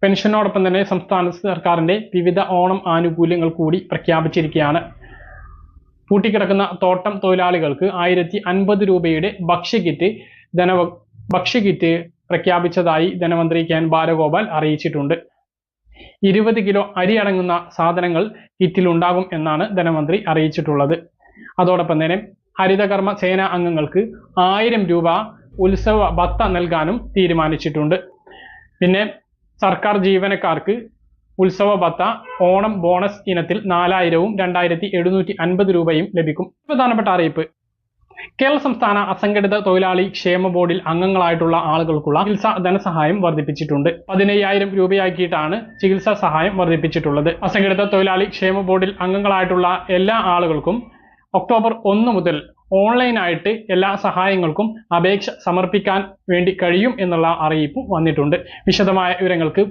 പെൻഷനോടൊപ്പം തന്നെ സംസ്ഥാന സർക്കാരിന്റെ വിവിധ ഓണം ആനുകൂല്യങ്ങൾ കൂടി പ്രഖ്യാപിച്ചിരിക്കുകയാണ്. പൂട്ടിക്കിടക്കുന്ന തോട്ടം തൊഴിലാളികൾക്ക് 1050 രൂപയുടെ ഭക്ഷ്യകിറ്റ് പ്രഖ്യാപിച്ചതായി ധനമന്ത്രി കെ എൻ ബാലഗോപാൽ അറിയിച്ചിട്ടുണ്ട്. 20 കിലോ അരി അടങ്ങുന്ന സാധനങ്ങൾ കിറ്റിലുണ്ടാകും എന്നാണ് ധനമന്ത്രി അറിയിച്ചിട്ടുള്ളത്. അതോടൊപ്പം തന്നെ ഹരിതകർമ്മ സേനാ അംഗങ്ങൾക്ക് 1000 രൂപ ഉത്സവ ഭത്ത നൽകാനും തീരുമാനിച്ചിട്ടുണ്ട്. പിന്നെ സർക്കാർ ജീവനക്കാർക്ക് ഉത്സവ ഭത്ത ഓണം ബോണസ് ഇനത്തിൽ 4000-ഉം 2750 രൂപയും ലഭിക്കും. പ്രധാനപ്പെട്ട അറിയിപ്പ്: കേരള സംസ്ഥാന അസംഘടിത തൊഴിലാളി ക്ഷേമ ബോർഡിൽ അംഗങ്ങളായിട്ടുള്ള ആളുകൾക്കുള്ള ചികിത്സാ ധനസഹായം വർദ്ധിപ്പിച്ചിട്ടുണ്ട്. 15000 രൂപയാക്കിയിട്ടാണ് ചികിത്സാ സഹായം വർദ്ധിപ്പിച്ചിട്ടുള്ളത്. അസംഘടിത തൊഴിലാളി ക്ഷേമ ബോർഡിൽ അംഗങ്ങളായിട്ടുള്ള എല്ലാ ആളുകൾക്കും ഒക്ടോബർ 1 മുതൽ ഓൺലൈനായിട്ട് എല്ലാ സഹായങ്ങൾക്കും അപേക്ഷ സമർപ്പിക്കാൻ വേണ്ടി കഴിയും എന്നുള്ള അറിയിപ്പ് വന്നിട്ടുണ്ട്. വിശദമായ വിവരങ്ങൾക്ക്